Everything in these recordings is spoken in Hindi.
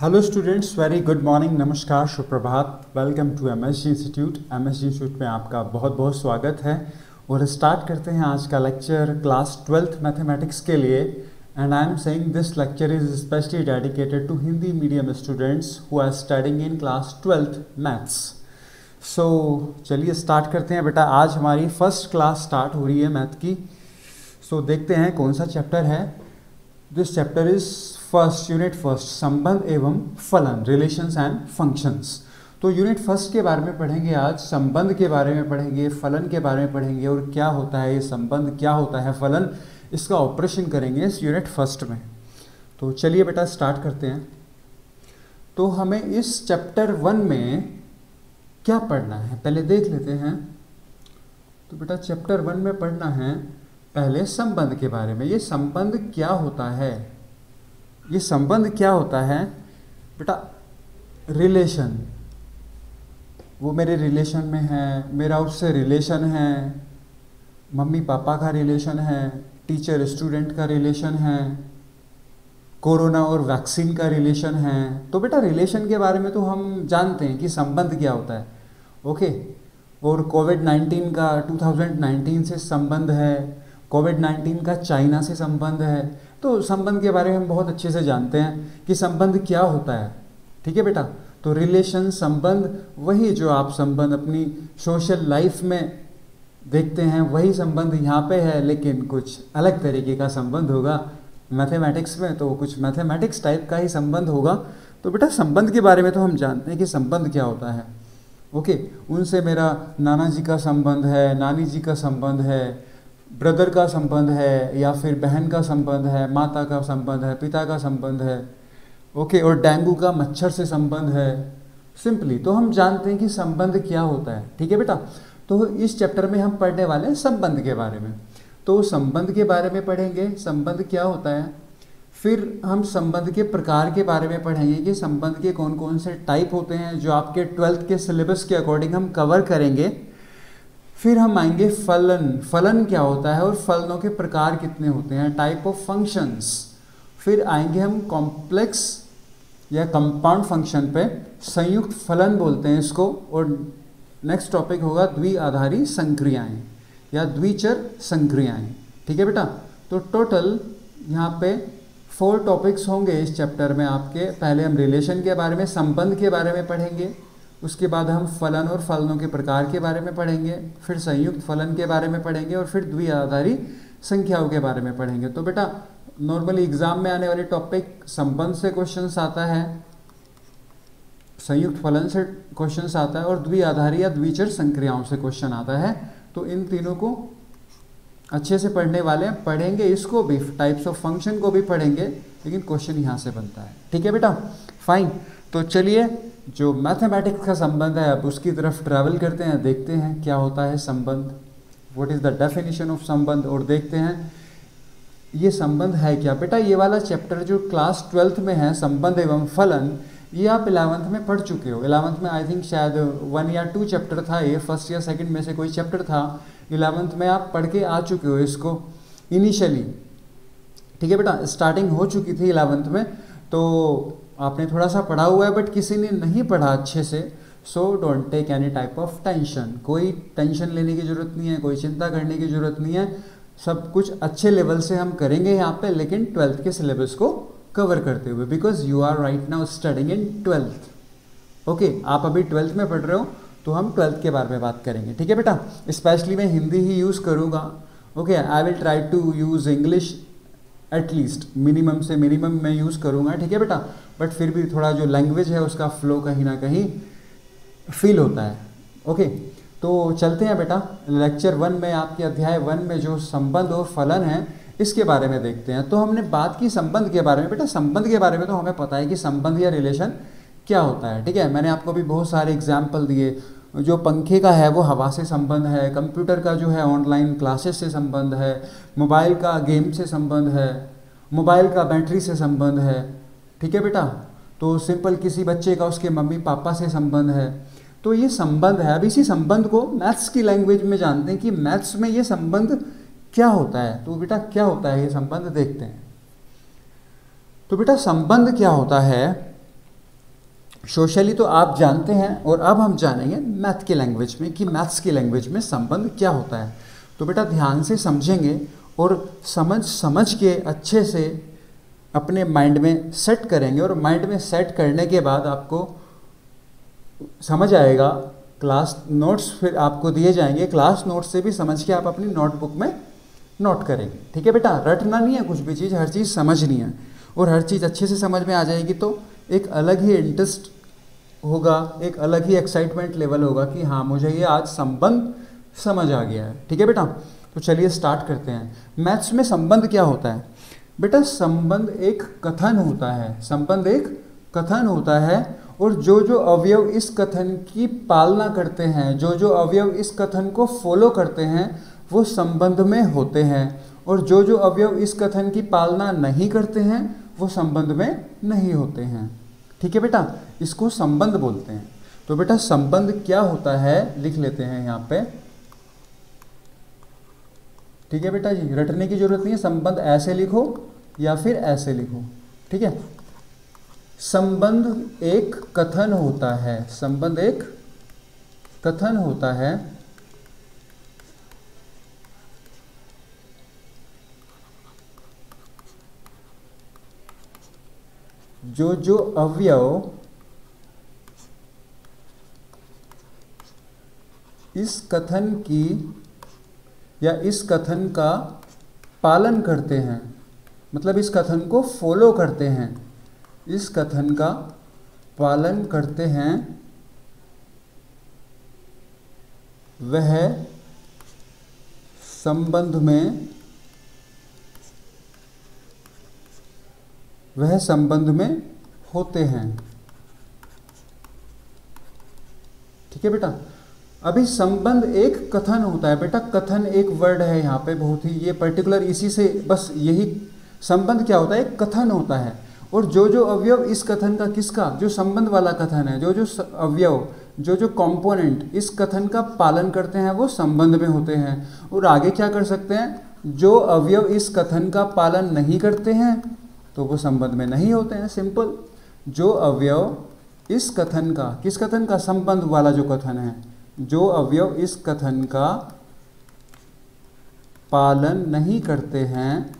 Hello students, very good morning, नमस्कार, सुप्रभात। Welcome to MSG institute. MSG institute में आपका बहुत बहुत स्वागत है और स्टार्ट करते हैं आज का लेक्चर क्लास 12th मैथमेटिक्स के लिए। And I am saying this lecture is specially dedicated to Hindi medium students who are studying in class 12th maths. So चलिए स्टार्ट करते हैं बेटा। आज हमारी फर्स्ट क्लास स्टार्ट हो रही है मैथ की। सो देखते हैं कौन सा चैप्टर है। This chapter is first, unit first, संबंध एवं फलन, रिलेशंस एंड फंक्शंस। तो यूनिट फर्स्ट के बारे में पढ़ेंगे आज, संबंध के बारे में पढ़ेंगे, फलन के बारे में पढ़ेंगे और क्या होता है ये संबंध, क्या होता है फलन, इसका ऑपरेशन करेंगे इस यूनिट फर्स्ट में। तो चलिए बेटा स्टार्ट करते हैं। तो हमें इस चैप्टर 1 में क्या पढ़ना है पहले देख लेते हैं। तो बेटा चैप्टर 1 में पढ़ना है पहले संबंध के बारे में। ये संबंध क्या होता है, ये संबंध क्या होता है बेटा। रिलेशन, वो मेरे रिलेशन में है, मेरा उससे रिलेशन है, मम्मी पापा का रिलेशन है, टीचर स्टूडेंट का रिलेशन है, कोरोना और वैक्सीन का रिलेशन है। तो बेटा रिलेशन के बारे में तो हम जानते हैं कि संबंध क्या होता है, ओके। और कोविड-19 का 2019 से संबंध है, कोविड-19 का चाइना से संबंध है। तो संबंध के बारे में हम बहुत अच्छे से जानते हैं कि संबंध क्या होता है, ठीक है बेटा। तो रिलेशन, संबंध, वही जो आप संबंध अपनी सोशल लाइफ में देखते हैं वही संबंध यहाँ पे है, लेकिन कुछ अलग तरीके का संबंध होगा मैथमेटिक्स में। तो कुछ मैथमेटिक्स टाइप का ही संबंध होगा। तो बेटा संबंध के बारे में तो हम जानते हैं कि संबंध क्या होता है, ओके। उनसे मेरा नाना जी का संबंध है, नानी जी का संबंध है, ब्रदर का संबंध है, या फिर बहन का संबंध है, माता का संबंध है, पिता का संबंध है, ओके। और डेंगू का मच्छर से संबंध है, सिंपली। तो हम जानते हैं कि संबंध क्या होता है, ठीक है बेटा। तो इस चैप्टर में हम पढ़ने वाले हैं संबंध के बारे में। तो संबंध के बारे में पढ़ेंगे, संबंध क्या होता है। फिर हम संबंध के प्रकार के बारे में पढ़ेंगे कि संबंध के कौन कौन से टाइप होते हैं, जो आपके 12th के सिलेबस के अकॉर्डिंग हम कवर करेंगे। फिर हम आएंगे फलन, फलन क्या होता है और फलनों के प्रकार कितने होते हैं, टाइप ऑफ फंक्शंस। फिर आएंगे हम कॉम्प्लेक्स या कंपाउंड फंक्शन पे, संयुक्त फलन बोलते हैं इसको। और नेक्स्ट टॉपिक होगा द्विआधारी संक्रियाएं या द्विचर संक्रियाएं, ठीक है बेटा। तो टोटल यहाँ पे 4 टॉपिक्स होंगे इस चैप्टर में आपके। पहले हम रिलेशन के बारे में, संबंध के बारे में पढ़ेंगे, उसके बाद हम फलन और फलनों के प्रकार के बारे में पढ़ेंगे, फिर संयुक्त फलन के बारे में पढ़ेंगे और फिर द्विआधारी संख्याओं के बारे में पढ़ेंगे। तो बेटा नॉर्मली एग्जाम में आने वाले टॉपिक, संबंध से क्वेश्चंस आता है, संयुक्त फलन से क्वेश्चंस आता है और द्विआधारी या द्विचर संक्रियाओं से क्वेश्चन आता है। तो इन तीनों को अच्छे से पढ़ने वाले हैं, पढ़ेंगे इसको भी, टाइप्स ऑफ फंक्शन को भी पढ़ेंगे, लेकिन क्वेश्चन यहाँ से बनता है, ठीक है बेटा, फाइन। तो चलिए जो मैथमेटिक्स का संबंध है अब उसकी तरफ ट्रैवल करते हैं, देखते हैं क्या होता है संबंध, what is the definition of संबंध, और देखते हैं ये संबंध है क्या। बेटा ये वाला चैप्टर जो क्लास 12th में है, संबंध एवं फलन, ये आप 11th में पढ़ चुके हो। 11th में आई थिंक शायद 1 या 2 चैप्टर था, ये फर्स्ट या सेकंड में से कोई चैप्टर था। 11th में आप पढ़ के आ चुके हो इसको इनिशियली, ठीक है बेटा। स्टार्टिंग हो चुकी थी 11th में, तो आपने थोड़ा सा पढ़ा हुआ है, बट किसी ने नहीं पढ़ा अच्छे से। So don't take any type of tension, कोई टेंशन लेने की ज़रूरत नहीं है, कोई चिंता करने की ज़रूरत नहीं है। सब कुछ अच्छे लेवल से हम करेंगे यहाँ पे, लेकिन 12th के सिलेबस को कवर करते हुए, because you are right now studying in 12th, okay. आप अभी 12th में पढ़ रहे हो, तो हम 12th के बारे में बात करेंगे, ठीक है बेटा। स्पेशली मैं हिंदी ही यूज़ करूँगा, okay. I will try to use English at least, minimum से मिनिमम मैं यूज़ करूँगा, ठीक है बेटा। बट फिर भी थोड़ा जो लैंग्वेज है उसका फ्लो कहीं ना कहीं फील होता है, ओके। तो चलते हैं बेटा लेक्चर 1 में, आपके अध्याय 1 में जो संबंध और फलन है इसके बारे में देखते हैं। तो हमने बात की संबंध के बारे में। बेटा संबंध के बारे में तो हमें पता है कि संबंध या रिलेशन क्या होता है, ठीक है। मैंने आपको भी बहुत सारे एग्जाम्पल दिए। जो पंखे का है वो हवा से संबंध है, कंप्यूटर का जो है ऑनलाइन क्लासेस से संबंध है, मोबाइल का गेम से संबंध है, मोबाइल का बैटरी से संबंध है, ठीक है बेटा। तो सिंपल किसी बच्चे का उसके मम्मी पापा से संबंध है। तो ये संबंध है। अब इसी संबंध को मैथ्स की लैंग्वेज में जानते हैं कि मैथ्स में ये संबंध क्या होता है। तो बेटा क्या होता है ये संबंध, देखते हैं। तो बेटा संबंध क्या होता है, सोशली तो आप जानते हैं, और अब हम जानेंगे मैथ की लैंग्वेज में कि मैथ्स की लैंग्वेज में संबंध क्या होता है। तो बेटा ध्यान से समझेंगे और समझ के अच्छे से अपने माइंड में सेट करेंगे, और माइंड में सेट करने के बाद आपको समझ आएगा। क्लास नोट्स फिर आपको दिए जाएंगे, क्लास नोट्स से भी समझ के आप अपनी नोटबुक में नोट करेंगे। ठीक है बेटा, रटना नहीं है कुछ भी चीज़, हर चीज़ समझनी है, और हर चीज़ अच्छे से समझ में आ जाएगी तो एक अलग ही इंटरेस्ट होगा, एक अलग ही एक्साइटमेंट लेवल होगा कि हाँ मुझे ये आज संबंध समझ आ गया है। ठीक है बेटा, तो चलिए स्टार्ट करते हैं। मैथ्स में संबंध क्या होता है बेटा? संबंध एक कथन होता है, संबंध एक कथन होता है, और जो जो अवयव इस कथन की पालना करते हैं, जो जो अवयव इस कथन को फॉलो करते हैं वो संबंध में होते हैं, और जो जो अवयव इस कथन की पालना नहीं करते हैं वो संबंध में नहीं होते हैं। ठीक है बेटा, इसको संबंध बोलते हैं। तो बेटा संबंध क्या होता है लिख लेते हैं यहाँ पे। ठीक है बेटा जी, रटने की जरूरत नहीं है, संबंध ऐसे लिखो या फिर ऐसे लिखो। ठीक है, संबंध एक कथन होता है, संबंध एक कथन होता है जो जो अवयव इस कथन की या इस कथन का पालन करते हैं, मतलब इस कथन को फॉलो करते हैं, इस कथन का पालन करते हैं, वह संबंध में होते हैं। ठीक है बेटा, अभी संबंध एक कथन होता है बेटा, कथन एक वर्ड है यहाँ पे, बहुत ही ये पर्टिकुलर इसी से बस यही संबंध क्या होता है, एक कथन होता है, और जो जो अवयव इस कथन का, किसका, जो संबंध वाला कथन है, जो जो अवयव, जो जो कंपोनेंट इस कथन का पालन करते हैं वो संबंध में होते हैं। और आगे क्या कर सकते हैं, जो अवयव इस कथन का पालन नहीं करते हैं तो वो संबंध में नहीं होते हैं। सिंपल, जो अवयव इस कथन का, किस कथन का, संबंध वाला जो कथन है, जो अवयव इस कथन का पालन नहीं करते हैं।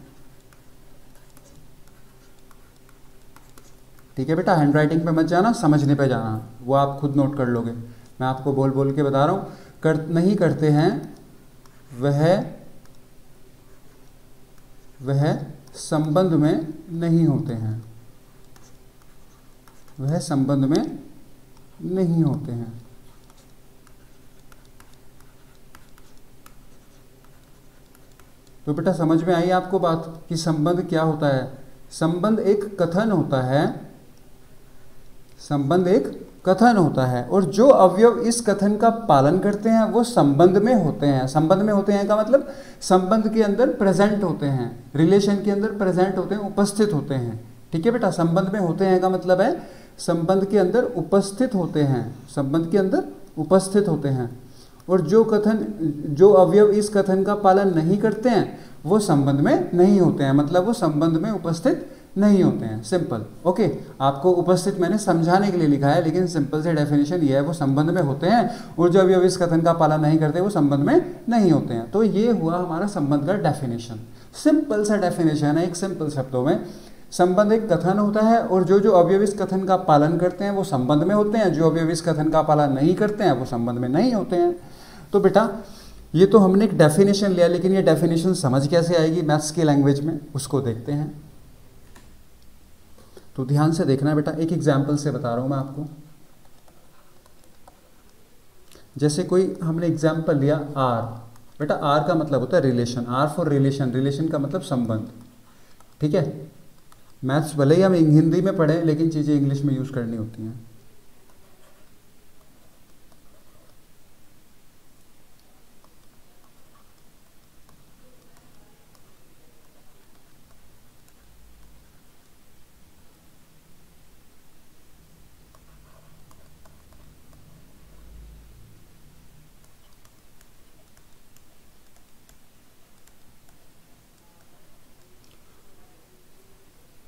ठीक है बेटा, हैंडराइटिंग पे मत जाना, समझने पे जाना, वो आप खुद नोट कर लोगे, मैं आपको बोल बोल के बता रहा हूँ। नहीं करते हैं वह संबंध में नहीं होते हैं, वह संबंध में नहीं होते हैं। तो बेटा समझ में आई आपको बात कि संबंध क्या होता है? संबंध एक कथन होता है, संबंध एक कथन होता है, और जो अवयव इस कथन का पालन करते हैं वो संबंध में होते हैं। संबंध में होते हैं का मतलब संबंध के अंदर प्रेजेंट होते हैं, रिलेशन के अंदर प्रेजेंट होते हैं, उपस्थित होते हैं। ठीक है बेटा, संबंध में होते हैं का मतलब है संबंध के अंदर उपस्थित होते हैं, संबंध के अंदर उपस्थित होते हैं। और जो अवयव इस कथन का पालन नहीं करते हैं वो संबंध में नहीं होते हैं, मतलब वो संबंध में उपस्थित नहीं होते हैं। Simple, okay. आपको उपस्थित मैंने समझाने के लिए लिखा है, लेकिन सिंपल से डेफिनेशन ये है, वो संबंध में होते हैं, और जो अवयव इस कथन का पालन नहीं करते वो संबंध में नहीं होते हैं। तो ये हुआ हमारा संबंध का डेफिनेशन। सिंपल सा डेफिनेशन है, एक सिंपल शब्दों में। संबंध एक कथन होता है, और जो जो अवयव इस कथन का पालन करते हैं वो संबंध में होते हैं, जो अवयव इस कथन का पालन नहीं करते हैं वो संबंध में नहीं होते हैं। तो बेटा ये तो हमने एक डेफिनेशन लिया, लेकिन ये डेफिनेशन समझ कैसे आएगी मैथ्स की लैंग्वेज में, उसको देखते हैं। तो ध्यान से देखना बेटा, एक एग्जाम्पल से बता रहा हूं मैं आपको। जैसे कोई हमने एग्जाम्पल लिया आर, बेटा आर का मतलब होता है relation, R for relation, relation का मतलब संबंध। ठीक है, मैथ्स भले ही हम हिंदी में पढ़ें लेकिन चीज़ें इंग्लिश में यूज करनी होती हैं।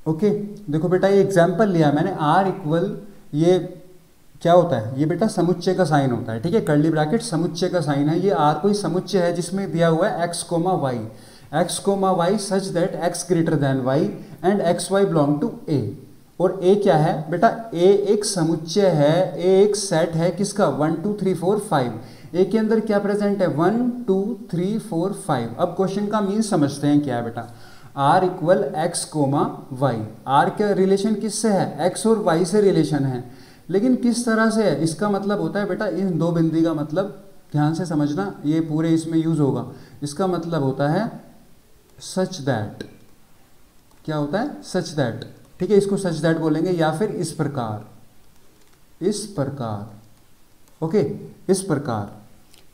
ओके देखो बेटा, ये एग्जाम्पल लिया मैंने, आर इक्वल ये क्या होता है, ये बेटा समुच्चय का साइन होता है, ठीक है, कर्ली ब्रैकेट समुच्चय का साइन है। ये आर कोई समुच्चय है जिसमें दिया हुआ है x comma y such that x greater than y and x y belong to A. और ए क्या है बेटा, ए एक समुच्चय है, ए एक सेट है किसका, 1 2 3 4 5। ए के अंदर क्या प्रेजेंट है, 1 2 3 4 5। अब क्वेश्चन का मीन समझते हैं क्या है बेटा, R equal x comma y. R का रिलेशन किससे है, एक्स और वाई से रिलेशन है, लेकिन किस तरह से है, इसका मतलब होता है बेटा इन दो बिंदी का मतलब ध्यान से समझना, ये पूरे इसमें यूज होगा। इसका मतलब होता है सच दैट, क्या होता है, सच दैट, ठीक है, इसको सच दैट बोलेंगे, या फिर इस प्रकार, ओके, इस प्रकार।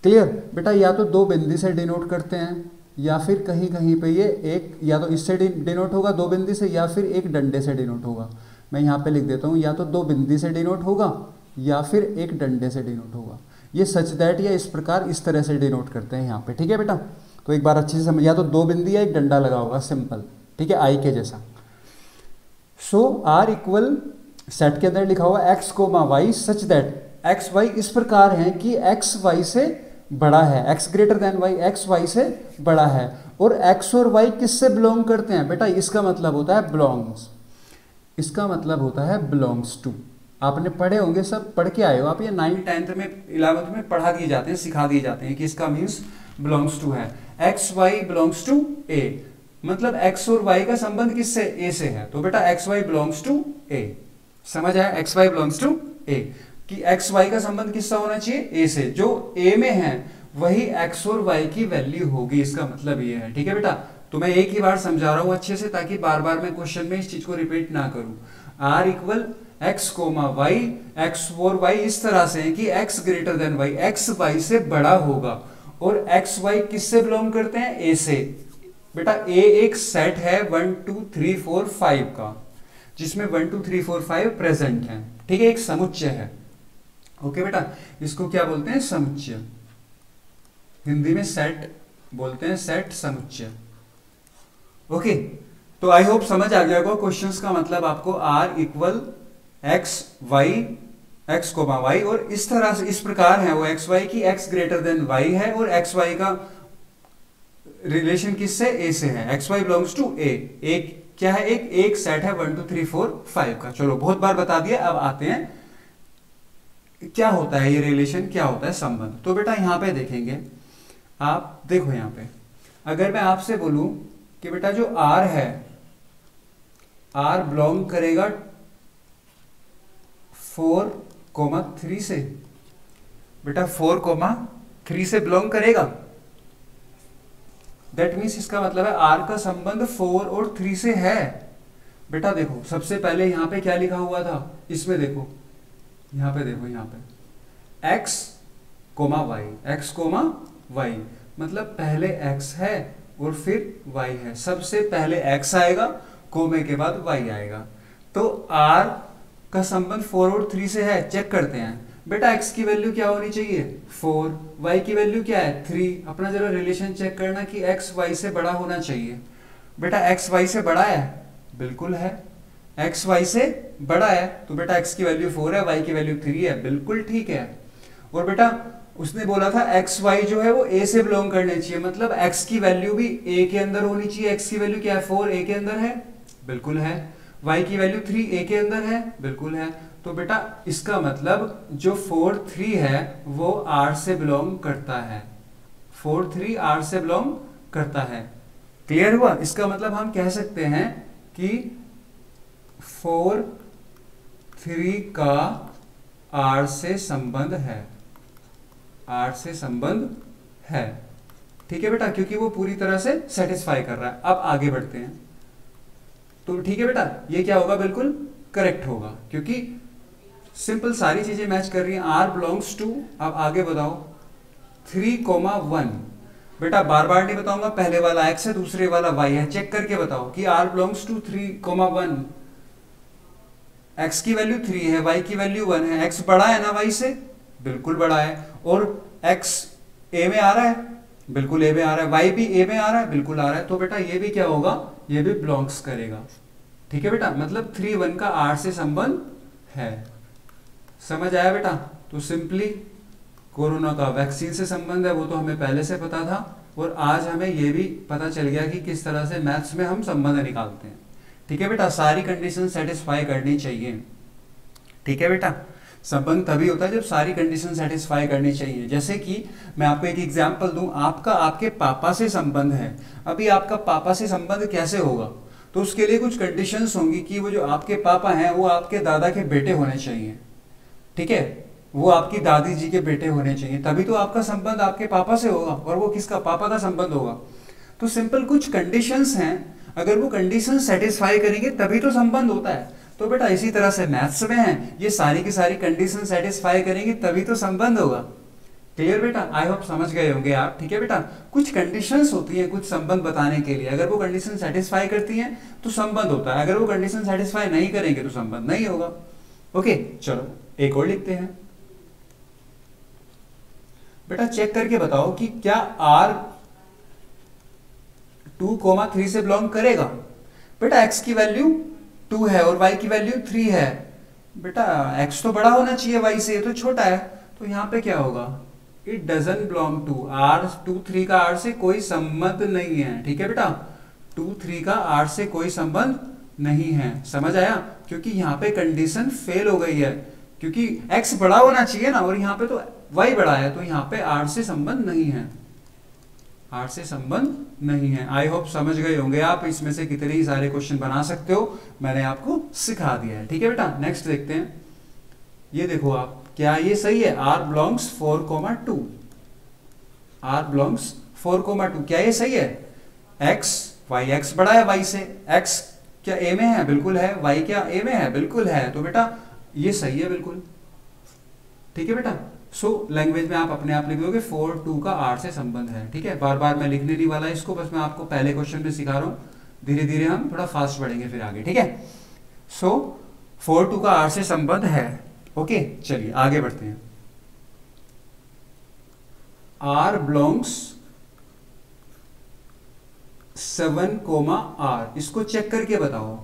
क्लियर बेटा, या तो दो बिंदी से डिनोट करते हैं, या फिर कहीं कहीं पे ये एक, या तो इससे डिनोट होगा दो बिंदी से, या फिर एक डंडे से डिनोट होगा। मैं यहाँ पे लिख देता हूँ, या तो दो बिंदी से डिनोट होगा या फिर एक डंडे से डिनोट होगा। ये सच दैट या इस प्रकार, इस तरह से डिनोट करते हैं यहाँ पे, ठीक है बेटा। तो एक बार अच्छे से समझ, या तो दो बिंदी या एक डंडा लगा होगा, सिंपल, ठीक है, आई के जैसा। सो आर इक्वल सेट के अंदर लिखा हुआ x comma y such that x y इस प्रकार है कि एक्स वाई से बड़ा है, x greater than y, x y से बड़ा है। और एक्स और वाई किससे बिलोंग करते हैं बेटा, इसका मतलब होता है बिलोंग्स, इसका मतलब होता है बिलोंग्स टू। आपने पढ़े होंगे, सब पढ़ के आए हो आप, ये 9th 10th में 11th में पढ़ा दिए जाते हैं, सिखा दिए जाते हैं कि इसका मीन्स बिलोंग्स टू है। एक्स वाई बिलोंग्स टू ए, मतलब एक्स और वाई का संबंध किससे, ए से है, तो बेटा एक्स वाई बिलोंग्स टू ए। समझ आया, एक्स वाई बिलोंग्स टू ए, कि एक्स वाई का संबंध किससे होना चाहिए, ए से। जो ए में है वही एक्स और वाई की वैल्यू होगी, इसका मतलब ये है, ठीक है बेटा। तो मैं एक ही बार समझा रहा हूं अच्छे से, ताकि बार बार मैं क्वेश्चन में इस चीज को रिपीट ना करूं। R equal x comma y, x और वाई इस तरह से है कि x greater than y, x y से बड़ा होगा। और एक्स वाई किससे बिलोंग करते हैं, ए से। बेटा ए एक सेट है 1 2 3 4 5 का, जिसमें 1 2 3 4 5 प्रेजेंट है, ठीक है, एक समुच्चय है। ओके बेटा, इसको क्या बोलते हैं, समुच्चय, हिंदी में सेट बोलते हैं, सेट समुच्चय। ओके, तो आई होप समझ आ गया होगा क्वेश्चंस का मतलब आपको। R equal x y, x comma y, और इस तरह से, इस प्रकार है वो एक्स वाई की एक्स ग्रेटर देन वाई है, और एक्स वाई का रिलेशन किससे, ए से है, एक्स वाई बिलोंग्स टू ए। एक क्या है, एक सेट है 1 2 3 4 5 का। चलो बहुत बार बता दिया, अब आते हैं क्या होता है ये रिलेशन, क्या होता है संबंध। तो बेटा यहां पे देखेंगे आप, देखो यहां पे अगर मैं आपसे बोलूं कि बेटा जो R है, R बिलोंग करेगा 4,3 से, बेटा 4,3 से बिलोंग करेगा। दैट मीन्स इसका मतलब है R का संबंध 4 और 3 से है। बेटा देखो सबसे पहले यहां पे क्या लिखा हुआ था, इसमें देखो, यहां पे देखो, यहां पे x comma y, x comma y, मतलब पहले x है और फिर y है। सबसे पहले x आएगा, कोमे के बाद y आएगा। तो r का संबंध 4 और 3 से है। चेक करते हैं बेटा, x की वैल्यू क्या होनी चाहिए, 4, y की वैल्यू क्या है, 3। अपना जरा रिलेशन चेक करना कि x y से बड़ा होना चाहिए। बेटा x y से बड़ा है, बिल्कुल है, x y से बड़ा है, तो बेटा x की वैल्यू 4 है, y की वैल्यू 3 है, बिल्कुल ठीक है। और बेटा उसने बोला था x y जो है वो a से बिलोंग करने चाहिए, मतलब x की वैल्यू भी a के अंदर होनी चाहिए। x की वैल्यू क्या है, 4, a के अंदर है, बिल्कुल है। y की वैल्यू 3, a के अंदर है, बिल्कुल है। तो बेटा इसका मतलब जो 4 3 है वो R से बिलोंग करता है, 4 3 R से बिलोंग करता है। क्लियर हुआ, इसका मतलब हम कह सकते हैं कि 4 3 का R से संबंध है, R से संबंध है, ठीक है बेटा, क्योंकि वो पूरी तरह से सेटिस्फाई कर रहा है। अब आगे बढ़ते हैं, तो ठीक है बेटा, ये क्या होगा, बिल्कुल करेक्ट होगा, क्योंकि सिंपल सारी चीजें मैच कर रही हैं। R बिलोंग्स टू, अब आगे बताओ 3,1। बेटा बार बार नहीं बताऊंगा, पहले वाला x है, दूसरे वाला y है, चेक करके बताओ कि R बिलोंग्स टू 3,1। x की वैल्यू 3 है, y की वैल्यू 1 है, x बड़ा है ना y से, बिल्कुल बड़ा है। और x a में आ रहा है, बिल्कुल a में आ रहा है, y भी a में आ रहा है, बिल्कुल आ रहा है। तो बेटा ये भी क्या होगा, ये भी बिलोंग्स करेगा, ठीक है बेटा। मतलब 3 1 का R से संबंध है। समझ आया बेटा? तो सिंपली कोरोना का वैक्सीन से संबंध है, वो तो हमें पहले से पता था, और आज हमें ये भी पता चल गया कि किस तरह से मैथ्स में हम संबंध निकालते हैं। ठीक है बेटा, सारी कंडीशन सेटिस्फाई करनी चाहिए। ठीक है बेटा, संबंध तभी होता है जब सारी कंडीशन सेटिस्फाई करनी चाहिए। जैसे कि मैं आपको एक एग्जांपल दूं, आपका आपके पापा से संबंध है। अभी आपका पापा से संबंध कैसे होगा? तो उसके लिए कुछ कंडीशंस होंगी कि वो जो आपके पापा हैं वो आपके दादा के बेटे होने चाहिए। ठीक है, वो आपकी दादी जी के बेटे होने चाहिए, तभी तो आपका संबंध आपके पापा से होगा, और वो किसका? पापा का संबंध होगा। तो सिंपल कुछ कंडीशंस हैं, अगर वो कंडीशन सेटिस्फाई करेंगे तभी तो संबंध होता है। तो बेटा इसी तरह से मैथ्स में है, ये सारी की सारी कंडीशन सेटिस्फाई करेंगे तभी तो संबंध होगा। क्लियर बेटा? आई होप समझ गए होंगे आप। ठीक है बेटा, कुछ कंडीशंस होती हैं कुछ संबंध बताने के लिए, अगर वो कंडीशन सेटिस्फाई करती हैं तो संबंध होता है, अगर वो कंडीशन सेटिस्फाई नहीं करेंगे तो संबंध नहीं होगा। ओके, चलो एक और लिखते हैं। बेटा चेक करके बताओ कि क्या R 2,3 से बिलोंग करेगा? बेटा x की वैल्यू 2 है और y की वैल्यू 3 है। बेटा x तो बड़ा होना चाहिए y से, ये तो छोटा है, तो यहाँ पे क्या होगा? It doesn't belong to. R 2 3 का R से कोई संबंध नहीं है। ठीक है बेटा, 2 3 का R से कोई संबंध नहीं है। समझ आया? क्योंकि यहाँ पे कंडीशन फेल हो गई है, क्योंकि x बड़ा होना चाहिए ना, और यहाँ पे तो y बड़ा है, तो यहाँ पे R से संबंध नहीं है, R से संबंध नहीं है। आई होप समझ गए होंगे आप। इसमें से कितने ही सारे क्वेश्चन बना सकते हो, मैंने आपको सिखा दिया है। ठीक है बेटा, नेक्स्ट देखते हैं। ये देखो आप, क्या ये सही है? R belongs 4,2, R belongs 4,2, क्या ये सही है? x बड़ा है y से, x क्या a में है? बिल्कुल है। y क्या a में है? बिल्कुल है। तो बेटा ये सही है बिल्कुल। ठीक है बेटा, सो लैंग्वेज में आप अपने आप लिख दोगे 4 2 का R से संबंध है। ठीक है, बार बार मैं लिखने नहीं वाला इसको, बस मैं आपको पहले क्वेश्चन में सिखा रहा हूँ, धीरे धीरे हम थोड़ा फास्ट बढ़ेंगे फिर आगे। ठीक है, सो 4 2 का R से संबंध है। ओके, चलिए आगे बढ़ते हैं। R belongs 7, R, इसको चेक करके बताओ,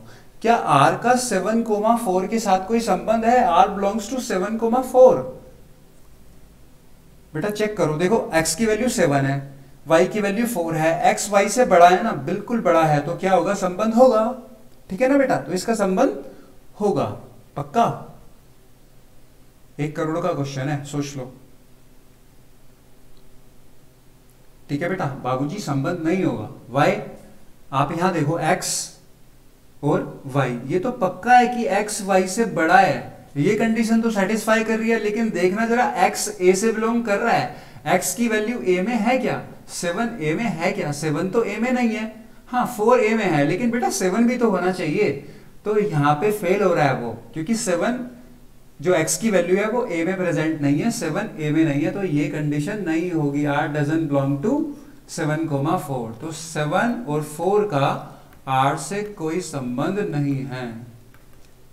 क्या R का 7,4 के साथ कोई संबंध है? R belongs to 7,4। बेटा चेक करो, देखो x की वैल्यू 7 है, y की वैल्यू 4 है, x y से बड़ा है ना, बिल्कुल बड़ा है, तो क्या होगा? संबंध होगा। ठीक है ना बेटा, तो इसका संबंध होगा पक्का। 1 करोड़ का क्वेश्चन है, सोच लो। ठीक है बेटा, बाबूजी संबंध नहीं होगा। y, आप यहां देखो x और y, ये तो पक्का है कि x y से बड़ा है, ये कंडीशन तो सेटिस्फाई कर रही है, लेकिन देखना जरा x a से बिलोंग कर रहा है, x की वैल्यू a में है क्या? 7 a में है क्या? 7 तो a में नहीं है, हाँ 4 a में है, लेकिन बेटा 7 भी तो होना चाहिए, तो यहाँ पे फेल हो रहा है वो, क्योंकि 7 जो x की वैल्यू है वो a में प्रेजेंट नहीं है, 7 a में नहीं है, तो ये कंडीशन नहीं होगी। R डजंट बिलोंग टू 7,4, तो 7 और 4 का R से कोई संबंध नहीं है।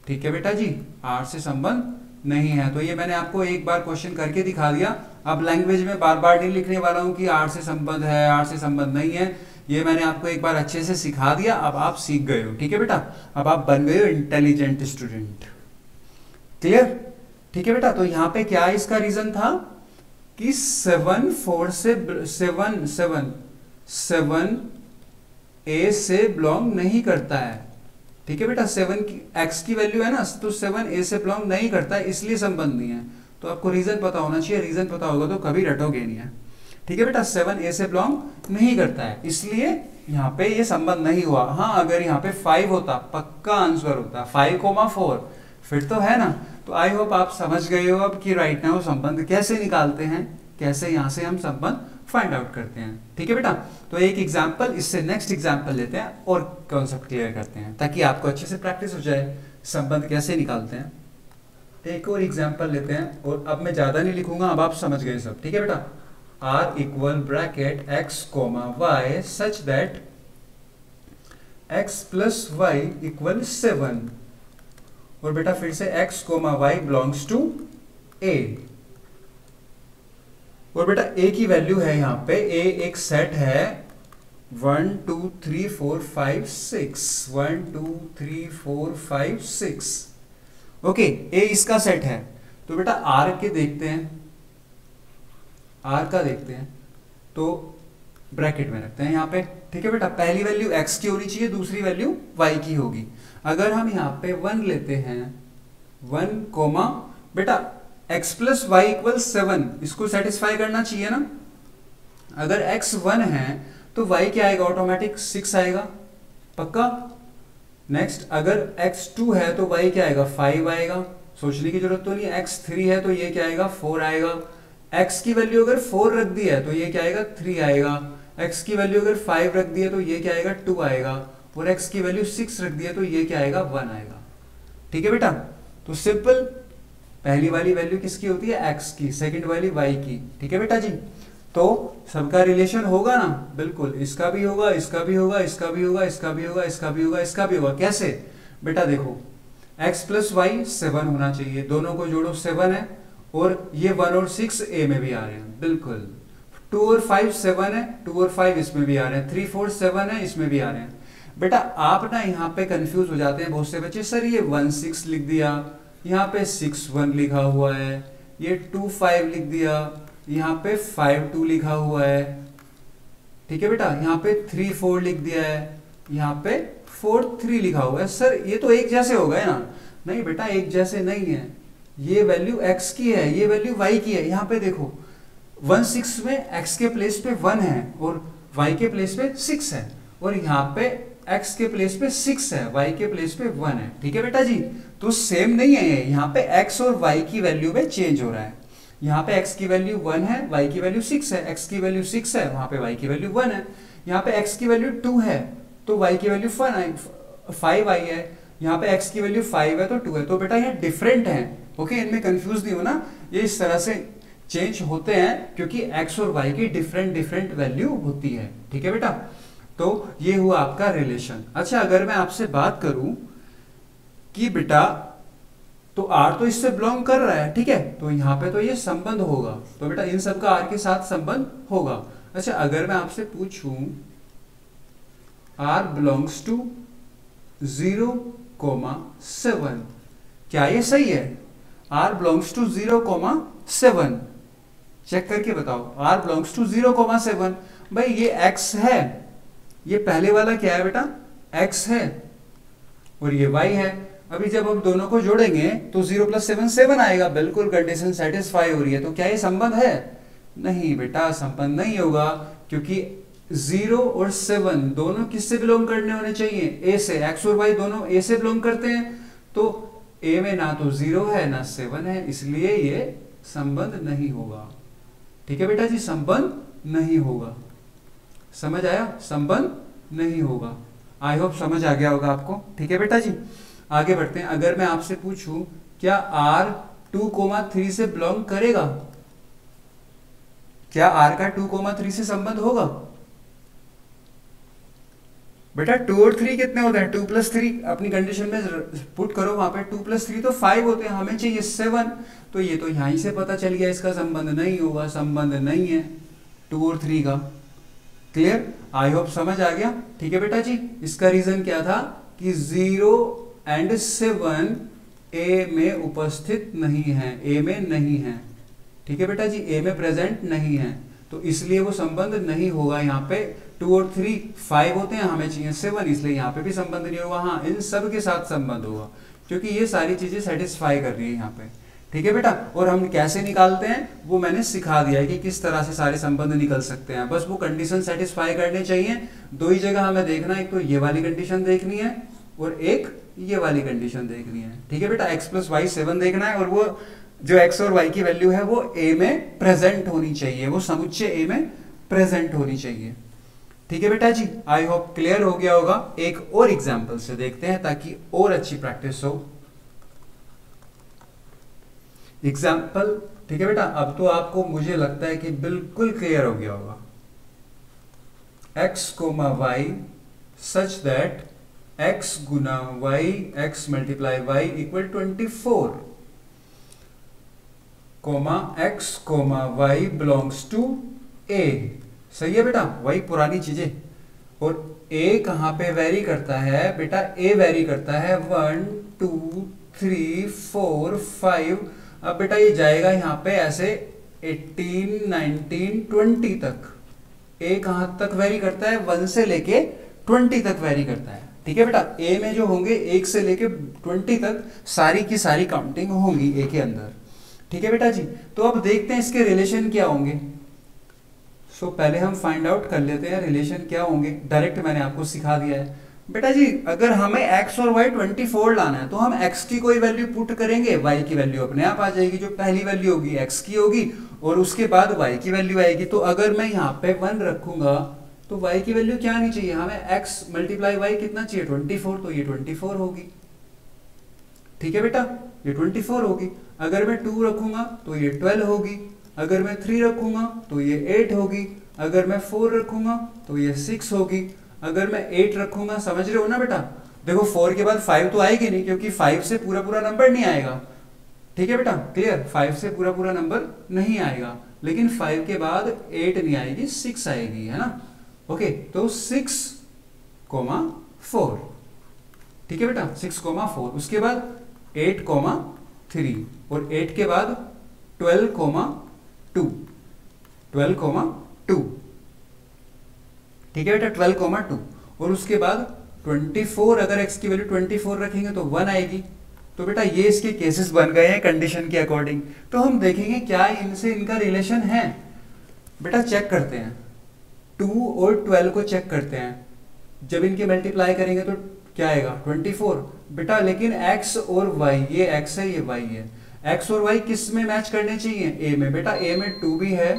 ठीक है बेटा जी, R से संबंध नहीं है। तो ये मैंने आपको एक बार क्वेश्चन करके दिखा दिया। अब लैंग्वेज में बार बार नहीं लिखने वाला हूं कि R से संबंध है, R से संबंध नहीं है, ये मैंने आपको एक बार अच्छे से सिखा दिया, अब आप सीख गए हो। ठीक है बेटा, अब आप बन गए हो इंटेलिजेंट स्टूडेंट। क्लियर? ठीक है बेटा, तो यहाँ पे क्या इसका रीजन था कि 7 a से बिलोंग नहीं करता है। ठीक है बेटा, 7 की x की वैल्यू है ना, तो 7 a से बिलोंग नहीं करता है, इसलिए संबंध नहीं है। तो आपको रीजन पता होना चाहिए, रीजन पता होगा तो कभी रटोगे नहीं है। ठीक है बेटा, 7 a से बिलोंग नहीं करता है, इसलिए यहाँ पे ये संबंध नहीं हुआ। हाँ, अगर यहाँ पे 5 होता, पक्का आंसर होता 5,4, फिर तो है ना। तो आई होप आप समझ गए हो अब कि राइट नाउ संबंध कैसे निकालते हैं, कैसे यहाँ से हम संबंध फाइंड आउट करते हैं। ठीक है बेटा, तो एक एग्जांपल, इससे नेक्स्ट एग्जांपल लेते हैं और कॉन्सेप्ट क्लियर करते हैं, ताकि आपको अच्छे से प्रैक्टिस हो जाए संबंध कैसे निकालते हैं। एक और एग्जांपल लेते हैं, और अब मैं ज्यादा नहीं लिखूंगा, अब आप समझ गए सब। ठीक है बेटा, R equal bracket x, y such that x plus y equal 7, और बेटा फिर से x, y belongs to a, और बेटा a की वैल्यू है यहाँ पे, a एक सेट है 1 2 3 4 5 6, 1 2 3 4 5 6। ओके, a इसका सेट है, तो बेटा आर के देखते हैं, आर का देखते हैं, तो ब्रैकेट में रखते हैं यहाँ पे, ठीक है बेटा। पहली वैल्यू x की होनी चाहिए, दूसरी वैल्यू y की होगी। अगर हम यहाँ पे 1 लेते हैं, 1 कोमा बेटा x प्लस वाई इक्वल 7, इसको सेटिस्फाई करना चाहिए ना। अगर x 1 है तो y क्या आएगा, ऑटोमेटिक 6 आएगा, पक्का। नेक्स्ट अगर x 2 है तो y क्या आएगा, 5 आएगा, सोचने की जरूरत तो नहीं है। x 3 है तो ये क्या आएगा, 4 आएगा। x की वैल्यू अगर 4 रख दी है तो ये क्या आएगा, 3 आएगा। x की वैल्यू अगर 5 रख दी है तो ये क्या आएगा, 2 आएगा। और x की वैल्यू 6 रख दी है तो ये क्या आएगा, 1 आएगा। ठीक है बेटा, तो सिंपल पहली वाली वैल्यू किसकी होती है, x की, सेकंड वाली y की। ठीक है बेटा जी, तो सबका रिलेशन होगा ना, बिल्कुल, इसका भी होगा, इसका भी होगा, इसका भी होगा, इसका भी होगा, इसका भी होगा, इसका भी होगा। कैसे बेटा, देखो x प्लस वाई 7 होना चाहिए, दोनों को जोड़ो 7 है, और ये 1 और 6 a में भी आ रहे हैं, बिल्कुल। 2 और 5 7 है, 2 और 5 इसमें भी आ रहे हैं, 3 4 7 है, इसमें भी आ रहे हैं। बेटा आप ना यहाँ पे कंफ्यूज हो जाते हैं बहुत से बच्चे, सर ये 1 6 लिख दिया, यहाँ पे 6 1 लिखा हुआ है, ये 2 5 लिख दिया, यहाँ पे 5 2 लिखा हुआ है। ठीक है बेटा, यहाँ पे 3 4 लिख दिया है, यहाँ पे 4 3 लिखा हुआ है। सर ये तो एक जैसे हो गए ना। नहीं बेटा, एक जैसे नहीं है, ये वैल्यू x की है, ये वैल्यू y की है। यहाँ पे देखो 1 6 में x के प्लेस पे 1 है और y के प्लेस पे 6 है, और यहाँ पे x के प्लेस पे 6 है, y के प्लेस पे 1 है। ठीक है बेटा जी, तो सेम नहीं है ये, यहाँ पे x और y की वैल्यू में चेंज हो रहा है। यहाँ पे x की वैल्यू 1 है, y की वैल्यू 6 है, x की वैल्यू 6 है, वहां पे y की वैल्यू 1 है। यहाँ पे x की वैल्यू 2 है तो y की वैल्यू 5 आई है, यहाँ पे x की वैल्यू 5 है तो 2 है। तो बेटा ये डिफरेंट है, ओके, इनमें कंफ्यूज नहीं होना, ये इस तरह से चेंज होते हैं क्योंकि x और y की डिफरेंट डिफरेंट वैल्यू होती है। ठीक है बेटा, तो ये हुआ आपका रिलेशन। अच्छा, अगर मैं आपसे बात करूं कि बेटा तो r तो इससे बिलोंग कर रहा है, ठीक है, तो यहाँ पे तो ये संबंध होगा, तो बेटा इन सब का r के साथ संबंध होगा। अच्छा, अगर मैं आपसे पूछूं r बिलोंग्स टू 0,7, क्या ये सही है? r बिलोंग्स टू 0,7, चेक करके बताओ, r बिलोंग्स टू 0,7। भाई ये x है, ये पहले वाला क्या है बेटा, x है, और ये y है। अभी जब हम दोनों को जोड़ेंगे तो 0 + 7 7 आएगा, बिल्कुल कंडीशन सेटिस्फाई हो रही है। तो क्या ये संबंध है? नहीं बेटा, संबंध नहीं होगा, क्योंकि 0 और 7 दोनों किससे बिलोंग करने होने चाहिए, a से। x और y दोनों a से बिलोंग करते हैं, तो a में ना तो 0 है ना 7 है, इसलिए ये संबंध नहीं होगा। ठीक है बेटा जी, संबंध नहीं होगा, समझ आया, संबंध नहीं होगा। आई होप समझ आ गया होगा आपको। ठीक है बेटा जी, आगे बढ़ते हैं। अगर मैं आपसे पूछूं क्या r 2,3 से बिलोंग करेगा, क्या r का 2,3 से संबंध होगा? बेटा 2 और 3 कितने होते हैं, 2 + 3, अपनी कंडीशन में पुट करो, वहां पे 2 + 3 तो 5 होते हैं, हमें चाहिए 7, तो ये तो यहीं से पता चल गया इसका संबंध नहीं होगा, संबंध नहीं है 2 और 3 का। क्लियर, आई होप समझ आ गया। ठीक है बेटा जी, इसका रीजन क्या था कि 0 और 7 a में उपस्थित नहीं है, a में नहीं है। ठीक है बेटा जी, a में प्रेजेंट नहीं है, तो इसलिए वो संबंध नहीं होगा। यहाँ पे 2 और 3 5 होते हैं, हमें चाहिए 7, इसलिए यहाँ पे भी संबंध नहीं होगा। हाँ, इन सब के साथ संबंध होगा, क्योंकि ये सारी चीजें सेटिस्फाई कर रही है यहाँ पे। ठीक है बेटा, और हम कैसे निकालते हैं वो मैंने सिखा दिया है कि किस तरह से सारे संबंध निकल सकते हैं। बस वो कंडीशन सेटिस्फाई करने चाहिए। दो ही जगह हमें देखना है, एक तो ये वाली कंडीशन देखनी है और एक ये वाली कंडीशन देखनी है। ठीक है बेटा, x + y 7 देखना है, और वो जो x और y की वैल्यू है वो a में प्रेजेंट होनी चाहिए, वो समुच्चय a में प्रेजेंट होनी चाहिए। ठीक है बेटा जी, आई होप क्लियर हो गया होगा। एक और एग्जाम्पल से देखते हैं ताकि और अच्छी प्रैक्टिस हो। एग्जाम्पल, ठीक है बेटा, अब तो आपको मुझे लगता है कि बिल्कुल क्लियर हो गया होगा। x, y such that x गुना y, x × y = 24, x, y belongs to a। सही है बेटा, वही पुरानी चीजें। और a कहां पे वेरी करता है बेटा, a वेरी करता है 1 2 3 4 5। अब बेटा ये जाएगा यहाँ पे ऐसे 18, 19, 20 तक। ए कहाँ तक वेरी करता है? 1 से लेके 20 तक वेरी करता है। ठीक है बेटा, ए में जो होंगे 1 से लेके 20 तक सारी की सारी काउंटिंग होंगी ए के अंदर। ठीक है बेटा जी, तो अब देखते हैं इसके रिलेशन क्या होंगे। सो पहले हम फाइंड आउट कर लेते हैं रिलेशन क्या होंगे। डायरेक्ट मैंने आपको सिखा दिया है बेटा जी। अगर हमें x और y 24 लाना है तो हम x की कोई वैल्यू पुट करेंगे, y की वैल्यू अपने आप आ जाएगी। जो पहली वैल्यू होगी x की होगी और उसके बाद y की वैल्यू आएगी। तो अगर मैं यहाँ पे 1 रखूंगा तो y की वैल्यू क्या आनी चाहिए? हमें x मल्टीप्लाई y कितना चाहिए? 24, तो ये 24 होगी। ठीक है बेटा, ये 24 होगी। अगर मैं 2 रखूंगा तो ये 12 होगी। अगर मैं 3 रखूंगा तो ये 8 होगी। अगर मैं 4 रखूंगा तो ये 6 होगी। अगर मैं 8 रखूंगा, समझ रहे हो ना बेटा? देखो 4 के बाद 5 तो आएगी नहीं, क्योंकि 5 से पूरा पूरा नंबर नहीं आएगा। ठीक है बेटा, क्लियर? 5 से पूरा पूरा नंबर नहीं आएगा, लेकिन 5 के बाद 8 नहीं आएगी, 6 आएगी, है ना? ओके, तो 6, 4। ठीक है बेटा, 6, 4। उसके बाद 8, 3 और 8 के बाद 12, 2। 12, 2। ठीक है बेटा, 12, 2 और उसके बाद 24। अगर x की वैल्यू 24 रखेंगे तो 1 आएगी। तो बेटा ये इसके केसेस बन गए हैं कंडीशन के अकॉर्डिंग। तो हम देखेंगे क्या इनसे इनका रिलेशन है। बेटा चेक करते हैं, 2 और 12 को चेक करते हैं। जब इनके मल्टीप्लाई करेंगे तो क्या आएगा? 24। बेटा लेकिन x और y, ये x है ये y है, x और y किस में मैच करने चाहिए? a में। बेटा a में 2 भी है,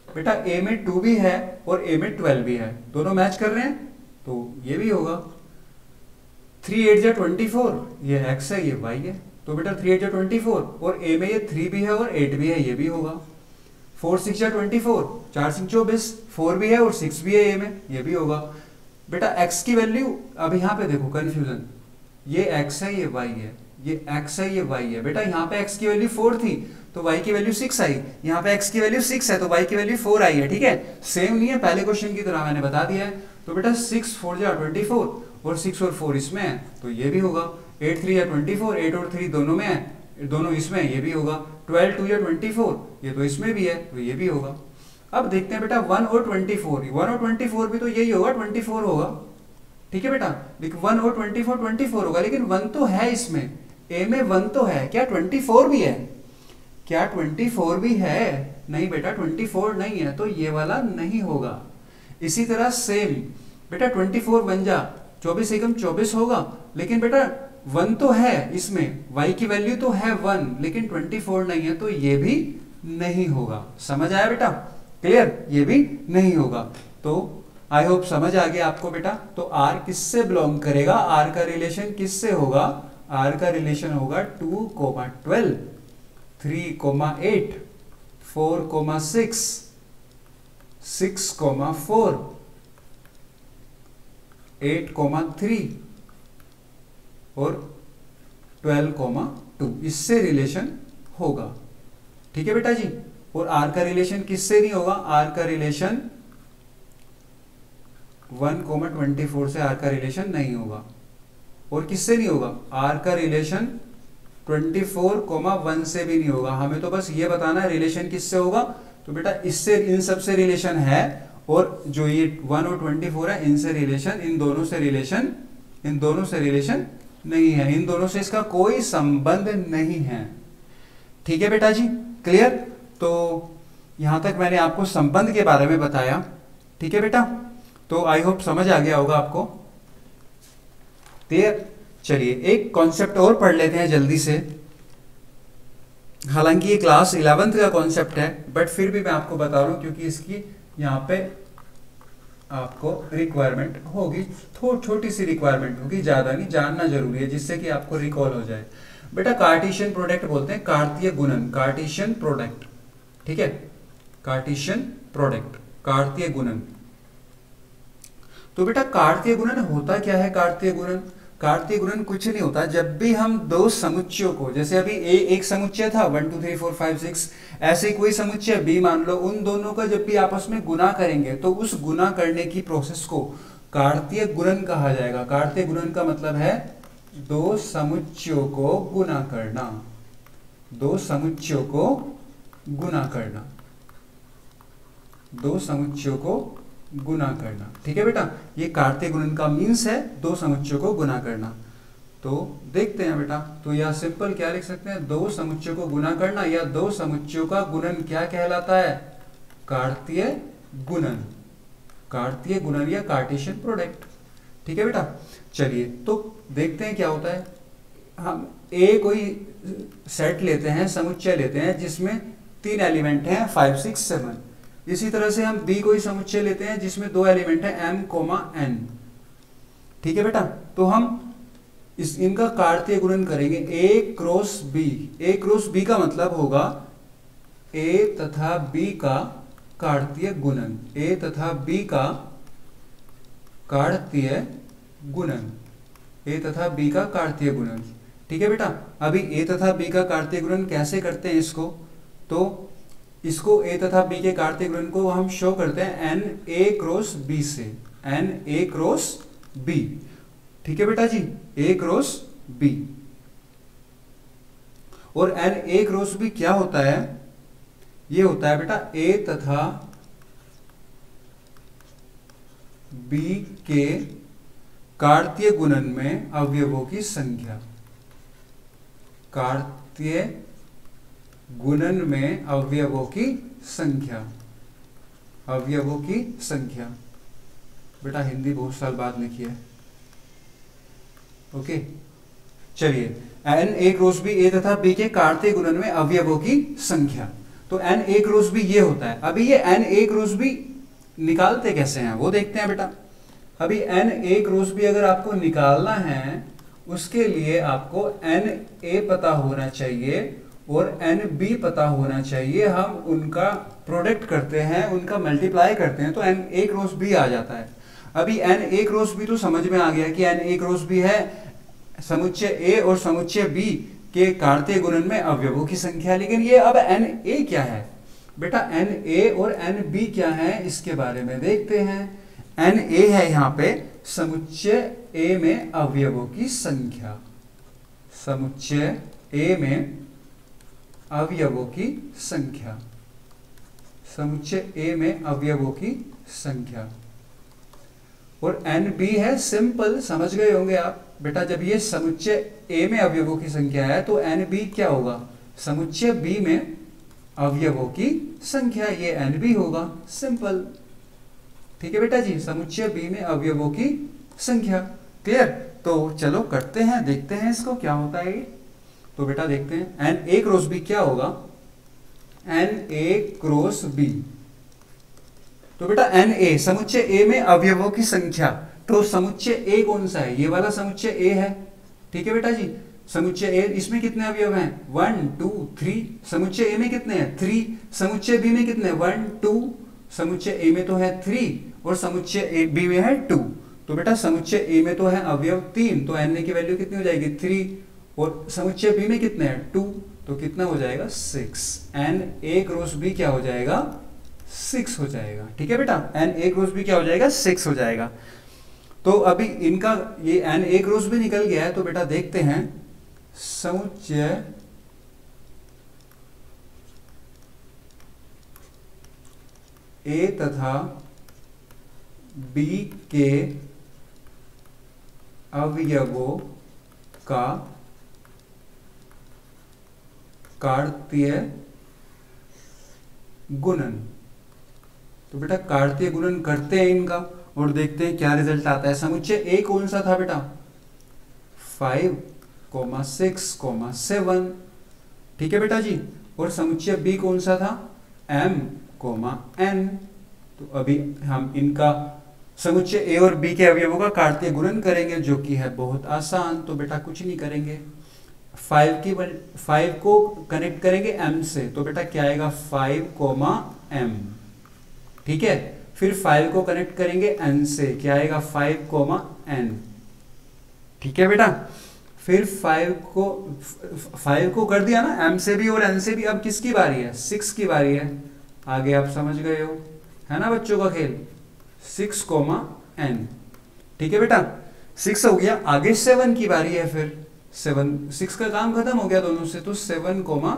बेटा a में 2 भी है और a में 12 भी है, दोनों मैच कर रहे हैं, तो ये भी होगा। 3 8 जा 24, ये x है ये y है, तो बेटा 3 8 जा 24 और a में ये 3 भी है और 8 भी है, ये भी होगा। 4 6 जा 24, 4 6 24, 4 भी है और 6 भी है a में, ये भी होगा। बेटा x की वैल्यू, अब यहाँ पे देखो कंफ्यूजन, ये x है ये y है, ये x है ये y है। बेटा यहाँ पे x की वैल्यू 4 थी तो y की वैल्यू 6 आई, यहाँ पे x की वैल्यू 6 है तो y की वैल्यू 4 आई है। ठीक है, सेम नहीं है, पहले क्वेश्चन की तरह मैंने बता दिया है। तो बेटा 6 4 जा 24 और 6 और 4 इसमें है तो ये भी होगा। 8 3 या 24, 8 और 3 दोनों में है, दोनों इसमें, ये भी होगा। 12 2 या 24, ये तो इसमें भी है तो ये भी होगा। अब देखते हैं बेटा 1 और 24, 1 और 24 भी तो यही होगा, 24 होगा। ठीक है बेटा, 1 और 24 होगा, लेकिन 1 तो है इसमें, a में 1 तो है, क्या 24 भी है? क्या 24 भी है? नहीं बेटा 24 नहीं है, तो ये वाला नहीं होगा। इसी तरह सेम बेटा 24 बन जा 24 एकम 24 होगा, लेकिन बेटा 1 तो है इसमें, y की वैल्यू तो है 1, लेकिन 24 नहीं है, तो ये भी नहीं होगा। समझ आया बेटा? क्लियर? ये भी नहीं होगा। तो आई होप समझ आ गया आपको बेटा। तो r किससे बिलोंग करेगा? r का रिलेशन किससे होगा? r का रिलेशन होगा 2, 12, 3, 8, 4, 6, 6, 4, 8, 3 और 12, 2, इससे रिलेशन होगा। ठीक है बेटा जी। और r का रिलेशन किससे नहीं होगा? r का रिलेशन 1, 24 से r का रिलेशन नहीं होगा। और किससे नहीं होगा? r का रिलेशन 24, 1 से भी नहीं होगा। हमें तो बस ये बताना है रिलेशन किससे होगा। तो बेटा इससे, इन सब से रिलेशन है, और जो ये 1 और 24 है इनसे रिलेशन, इन दोनों से रिलेशन, इन दोनों से रिलेशन नहीं है, इन दोनों से इसका कोई संबंध नहीं है। ठीक है बेटा जी, क्लियर? तो यहां तक मैंने आपको संबंध के बारे में बताया। ठीक है बेटा, तो आई होप समझ आ गया होगा आपको। क्लियर? चलिए एक कॉन्सेप्ट और पढ़ लेते हैं जल्दी से। हालांकि ये क्लास 11th का कॉन्सेप्ट है, बट फिर भी मैं आपको बता रहा हूं क्योंकि इसकी यहाँ पे आपको रिक्वायरमेंट होगी, छोटी सी रिक्वायरमेंट होगी, ज्यादा नहीं, जानना जरूरी है जिससे कि आपको रिकॉल हो जाए। बेटा कार्टेशियन प्रोडक्ट बोलते हैं, कार्तीय गुणन, कार्टेशियन प्रोडक्ट। ठीक है, कार्टेशियन प्रोडक्ट, कार्तीय गुणन। तो बेटा कार्तीय गुणन होता क्या है? कार्तीय गुणन, कार्तीय गुणन कुछ नहीं होता। जब भी हम दो समुच्चयों को, जैसे अभी एक समुच्चय था 1 2 3 4 5 6, ऐसे कोई समुच्चय b मान लो, उन दोनों का जब भी आपस में गुना करेंगे तो उस गुना करने की प्रोसेस को कार्तीय गुणन कहा जाएगा। कार्तीय गुणन का मतलब है दो समुच्चयों को गुना करना, दो समुच्चयों को गुना करना, दो समुच्चयों को गुना करना। ठीक है बेटा, ये कार्तीय गुणन का मीन्स है दो समुच्चयों को गुना करना। तो देखते हैं बेटा, तो यह सिंपल क्या लिख सकते हैं, दो समुच्चयों को गुना करना, या दो समुच्चयों का गुणन क्या कहलाता है, कार्तीय गुणन, कार्तीय गुणन या कार्टेशियन प्रोडक्ट। ठीक है बेटा, चलिए तो देखते हैं क्या होता है। हम ए कोई सेट लेते हैं, समुच्चय लेते हैं जिसमें 3 एलिमेंट हैं 5 6 7। इसी तरह से हम बी कोई समुच्चय लेते हैं जिसमें 2 एलिमेंट हैं m, n। ठीक है बेटा, तो हम इनका कार्तीय गुणन करेंगे a cross b। a cross b का मतलब होगा a तथा b का कार्तीय गुणन, a तथा b का कार्तीय गुणन, a तथा b का कार्तीय गुणन। ठीक है बेटा, अभी a तथा b का कार्तीय गुणन कैसे करते हैं इसको, तो इसको a तथा b के कार्तीय गुणन को हम शो करते हैं n a क्रॉस b से, n a क्रॉस b। ठीक है बेटा जी, a क्रॉस b। और n a क्रॉस b क्या होता है, ये होता है बेटा a तथा b के कार्तीय गुणन में अवयवों की संख्या, कार्तीय गुणन में अवयवों की संख्या, अवयवों की संख्या। बेटा हिंदी बहुत साल बाद लिखी है। ओके, चलिए n a cross b, a तथा b के कार्तीय गुणन में अवयवों की संख्या। तो n a क्रॉस b ये होता है। अभी ये n a क्रॉस b निकालते कैसे हैं वो देखते हैं बेटा। अभी n a क्रॉस b अगर आपको निकालना है, उसके लिए आपको n a पता होना चाहिए और n b पता होना चाहिए। हम उनका प्रोडक्ट करते हैं, उनका मल्टीप्लाई करते हैं तो n a क्रॉस b आ जाता है। अभी n a क्रॉस b तो समझ में आ गया कि n a क्रॉस b है समुच्चय a और समुच्चय b के कार्तीय गुणन में अवयवों की संख्या। लेकिन ये अब n a क्या है बेटा, n a और n b क्या है इसके बारे में देखते हैं। n a है यहाँ पे समुच्चय a में अवयवों की संख्या, समुच्चय a में अवयवों की संख्या, समुच्चय a में अवयवों की संख्या। और NB है सिंपल, समझ गए होंगे आप बेटा। जब ये समुच्चय A में अवयवों की संख्या है तो NB क्या होगा, समुच्चय B में अवयवों की संख्या, ये NB होगा, सिंपल। ठीक है बेटा जी, समुच्चय B में अवयवों की संख्या। क्लियर, तो चलो करते हैं, देखते हैं इसको क्या होता है ये। तो बेटा देखते हैं n a क्रॉस b क्या होगा, n a क्रॉस b। तो बेटा n a समुच्चय a में अवयवों की संख्या, तो समुच्चय a कौन सा है, ये वाला समुच्चय a है। ठीक है बेटा जी, समुच्चय a इसमें कितने अवयव हैं 1 2 3, समुच्चय a में कितने हैं 3, समुच्चय b में कितने 1 2, समुच्चय a में तो है 3 और समुच्चय b में है 2। तो बेटा समुच्चय a में तो है अवयव 3, तो n की वैल्यू कितनी हो जाएगी 3, और समुच्चय b में कितने हैं 2, तो कितना हो जाएगा 6। n a क्रॉस b क्या हो जाएगा 6 हो जाएगा। ठीक है बेटा, n a क्रॉस b क्या हो जाएगा 6 हो जाएगा। तो अभी इनका ये n a क्रॉस b निकल गया है, तो बेटा देखते हैं समुच्चय a तथा b के अवयवों का कार्तीय गुणन। तो बेटा कार्तीय गुणन करते हैं इनका और देखते हैं क्या रिजल्ट आता है। समुच्चय A कौन सा था बेटा 5, 6, 7। ठीक है बेटा जी, और समुच्चय B कौन सा था M, N। तो अभी हम इनका समुच्चय A और B के अवयवों का कार्तीय गुणन करेंगे, जो कि है बहुत आसान। तो बेटा कुछ नहीं करेंगे, 5 को कनेक्ट करेंगे M से, तो बेटा क्या आएगा 5, M। ठीक है, फिर 5 को कनेक्ट करेंगे N से, क्या आएगा 5, N। ठीक है बेटा, फिर 5 को कर दिया ना M से भी और N से भी। अब किसकी बारी है 6 की बारी है। आगे आप समझ गए हो, है ना बच्चों का खेल। 6, N। ठीक है बेटा, 6 हो गया। आगे 7 की बारी है, फिर 7 6 का काम खत्म हो गया दोनों से, तो 7 कोमा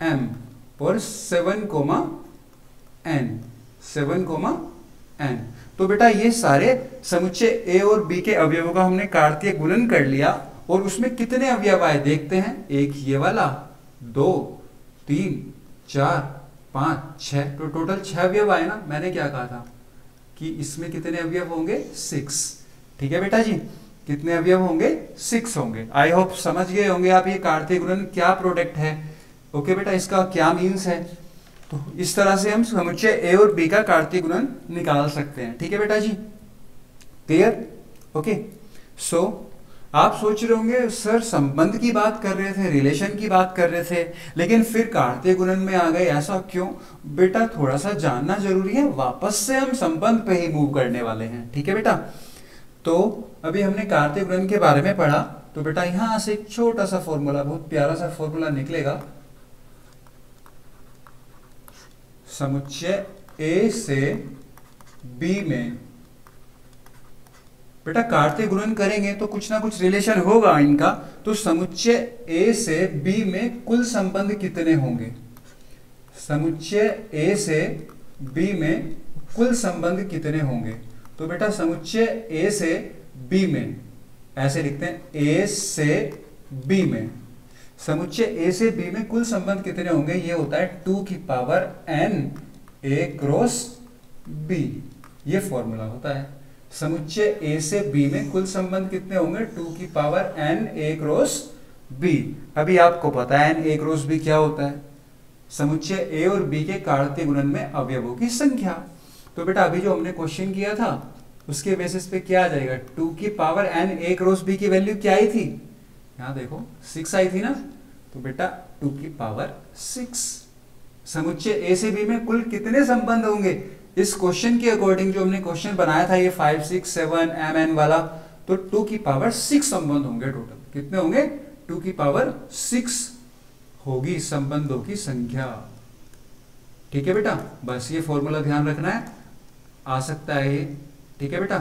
m और 7 कोमा n, 7 कोमा n। तो बेटा ये सारे समुच्चय a और b के अवयवों का हमने कार्तीय गुणन कर लिया, और उसमें कितने अवयव आए देखते हैं। एक ये वाला, 2 3 4 5 6, तो टोटल 6 अवयव आए ना। मैंने क्या कहा था कि इसमें कितने अवयव होंगे, 6। ठीक है बेटा जी, कितने अवयव होंगे, 6 होंगे। आई होप समझ गए होंगे आप ये कार्तीय गुणन क्या प्रोडक्ट है। ओके बेटा, इसका क्या मीन्स है। तो इस तरह से हम समुच्चय ए और बी का कार्तीय गुणन निकाल सकते हैं। ठीक है बेटा जी, क्लियर। ओके, सो आप सोच रहे होंगे सर संबंध की बात कर रहे थे, रिलेशन की बात कर रहे थे, लेकिन फिर कार्तीय गुणन में आ गए, ऐसा क्यों। बेटा थोड़ा सा जानना जरूरी है, वापस से हम संबंध पे ही मूव करने वाले हैं। ठीक है बेटा, तो अभी हमने कार्तीय गुणन के बारे में पढ़ा, तो बेटा यहां से एक छोटा सा फॉर्मूला, बहुत प्यारा सा फॉर्मूला निकलेगा। समुच्चय ए से बी में बेटा कार्तीय गुणन करेंगे तो कुछ ना कुछ रिलेशन होगा इनका। तो समुच्चय ए से बी में कुल संबंध कितने होंगे, समुच्चय ए से बी में कुल संबंध कितने होंगे। तो बेटा समुच्चय ए से बी में ऐसे लिखते हैं, ए से बी में, समुच्चय ए से बी में कुल संबंध कितने होंगे, ये होता है 2 की power n a cross b, ये फॉर्मूला होता है। समुच्चय ए से बी में कुल संबंध कितने होंगे, 2 की power n a cross b। अभी आपको पता है n a क्रॉस b क्या होता है, समुच्चय ए और बी के कार्तीय गुणन में अवयवों की संख्या। तो बेटा अभी जो हमने क्वेश्चन किया था उसके बेसिस पे क्या आ जाएगा, 2 की power n a cross b की वैल्यू क्या आई थी, यहां देखो 6 आई थी ना। तो बेटा 2 की पावर 6। समुच्चय ए से बी में कुल कितने संबंध होंगे, इस क्वेश्चन के अकॉर्डिंग जो हमने क्वेश्चन बनाया था ये 5 6 7 mn वाला, तो 2 की पावर 6 संबंध होंगे। टोटल कितने होंगे, 2 की पावर 6 होगी संबंधों की संख्या। ठीक है बेटा, बस ये फॉर्मूला ध्यान रखना है, आ सकता है ये। ठीक है बेटा,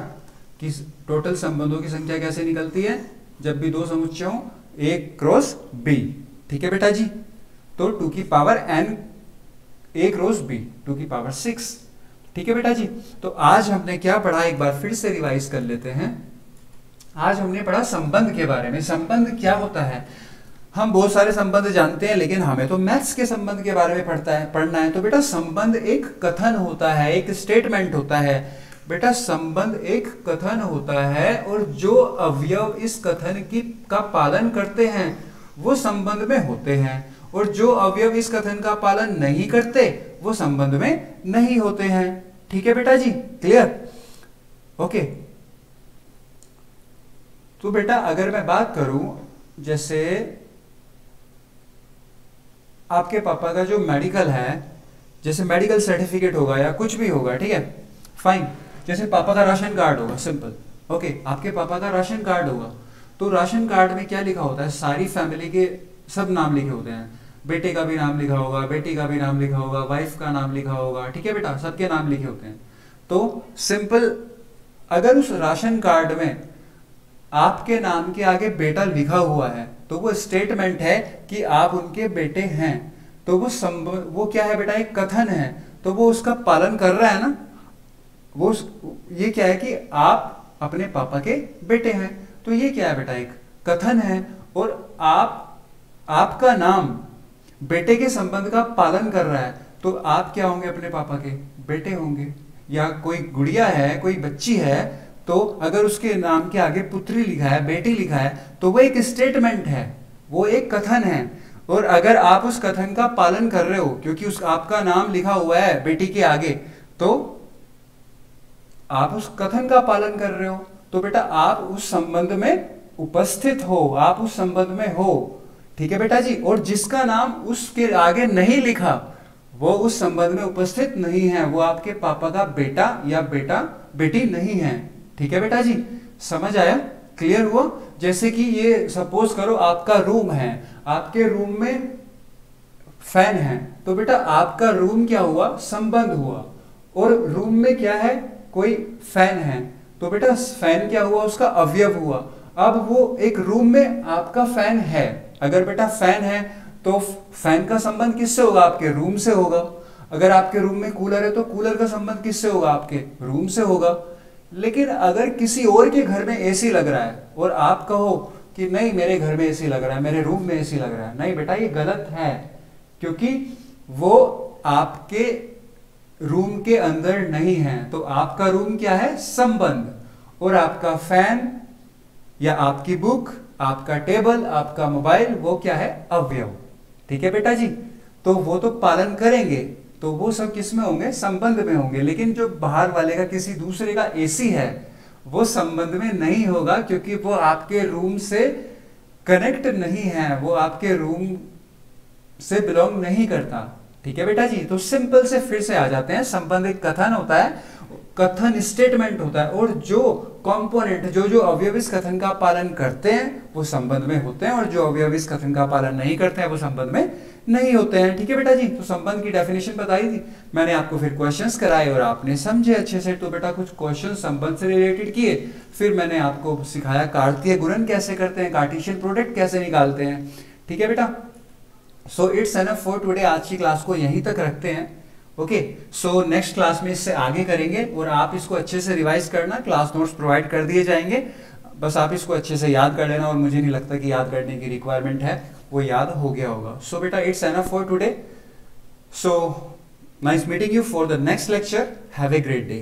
कि टोटल संबंधों की संख्या कैसे निकलती है, जब भी दो समुच्चय हो ए क्रॉस बी। ठीक है बेटा जी, तो 2 की power n a cross b, 2 की पावर 6। ठीक है बेटा जी, तो आज हमने क्या पढ़ा, एक बार फिर से रिवाइज कर लेते हैं। आज हमने पढ़ा संबंध के बारे में। संबंध क्या होता है, हम बहुत सारे संबंध जानते हैं, लेकिन हमें तो मैथ्स के संबंध के बारे में पढ़ना है। तो बेटा संबंध एक कथन होता है, एक स्टेटमेंट होता है। बेटा संबंध एक कथन होता है, और जो अवयव इस कथन का पालन करते हैं वो संबंध में होते हैं, और जो अवयव इस कथन का पालन नहीं करते वो संबंध में नहीं होते हैं। ठीक है बेटा जी, क्लियर। ओके, तो बेटा अगर मैं बात करूं, जैसे आपके पापा का जो मेडिकल है, जैसे मेडिकल सर्टिफिकेट होगा या कुछ भी होगा, ठीक है फाइन, जैसे पापा का राशन कार्ड होगा, सिंपल। ओके, आपके पापा का राशन कार्ड होगा, तो राशन कार्ड में क्या लिखा होता है, सारी फैमिली के सब नाम लिखे होते हैं। बेटे का भी नाम लिखा होगा, बेटी का भी नाम लिखा होगा, वाइफ का नाम लिखा होगा। ठीक है बेटा, सबके नाम लिखे होते हैं। तो सिंपल, अगर उस राशन कार्ड में आपके नाम के आगे बेटा लिखा हुआ है तो वो स्टेटमेंट है कि आप उनके बेटे हैं। तो वो क्या है बेटा, एक कथन है, तो वो उसका पालन कर रहा है ना। वो ये क्या है कि आप अपने पापा के बेटे हैं, तो ये क्या है बेटा, एक कथन है। और आपका नाम बेटे के संबंध का पालन कर रहा है, तो आप क्या होंगे, अपने पापा के बेटे होंगे। या कोई गुड़िया है, कोई बच्ची है, तो अगर उसके नाम के आगे पुत्री लिखा है, बेटी लिखा है, तो वो एक स्टेटमेंट है, वो एक कथन है। और अगर आप उस कथन का पालन कर रहे हो, क्योंकि आपका नाम लिखा हुआ है बेटी के आगे, तो आप उस कथन का पालन कर रहे हो, तो बेटा आप उस संबंध में उपस्थित हो, आप उस संबंध में हो। ठीक है बेटा जी। और जिसका नाम उसके आगे नहीं लिखा वो उस संबंध में उपस्थित नहीं है, वो आपके पापा का बेटा या बेटी नहीं है। ठीक है बेटा जी, समझ आया, क्लियर हुआ। जैसे कि ये सपोज करो आपका रूम है, आपके रूम में फैन है, तो बेटा आपका रूम क्या हुआ, संबंध हुआ। और रूम में क्या है, कोई फैन है, तो बेटा फैन क्या हुआ, उसका अवयव हुआ। अब वो एक रूम में आपका फैन है, अगर बेटा फैन है तो फैन का संबंध किससे होगा, आपके रूम से होगा। अगर आपके रूम में कूलर है तो कूलर का संबंध किससे होगा, आपके रूम से होगा। लेकिन अगर किसी और के घर में एसी लग रहा है और आप कहो कि नहीं मेरे घर में एसी लग रहा है, मेरे रूम में एसी लग रहा है, नहीं बेटा ये गलत है, क्योंकि वो आपके रूम के अंदर नहीं है। तो आपका रूम क्या है, संबंध, और आपका फैन या आपकी बुक, आपका टेबल, आपका मोबाइल, वो क्या है, अवयव। ठीक है बेटा जी, तो वो तो पालन करेंगे, तो वो सब किस में होंगे, संबंध में होंगे। लेकिन जो बाहर वाले का किसी दूसरे का एसी है वो संबंध में नहीं होगा, क्योंकि वो आपके रूम से कनेक्ट नहीं है, वो आपके रूम से बिलोंग नहीं करता। ठीक है बेटा जी, तो सिंपल से फिर से आ जाते हैं। संबंध एक कथन होता है, कथन स्टेटमेंट होता है, और जो कंपोनेंट, जो अवयव इस कथन का पालन करते हैं वो संबंध में होते हैं, और जो अवयव इस कथन का पालन नहीं करते हैं वो संबंध में नहीं होते हैं। ठीक है बेटा जी, तो संबंध की डेफिनेशन बताई थी मैंने आपको, फिर क्वेश्चंस कराए और आपने समझे अच्छे से। तो बेटा कुछ क्वेश्चन संबंध से रिलेटेड किए, फिर मैंने आपको सिखाया कार्तीय गुणन कैसे करते हैं, कार्टेशियन प्रोडक्ट कैसे निकालते हैं। ठीक है बेटा, so it's enough for today. आज की क्लास को यहीं तक रखते हैं। ओके, सो नेक्स्ट क्लास में इससे आगे करेंगे, और आप इसको अच्छे से रिवाइज करना, क्लास नोट्स प्रोवाइड कर दिए जाएंगे, बस आप इसको अच्छे से याद कर लेना, और मुझे नहीं लगता कि याद करने की रिक्वायरमेंट है, वो याद हो गया होगा। सो बेटा it's enough for today, so nice meeting you for the next lecture, have a great day.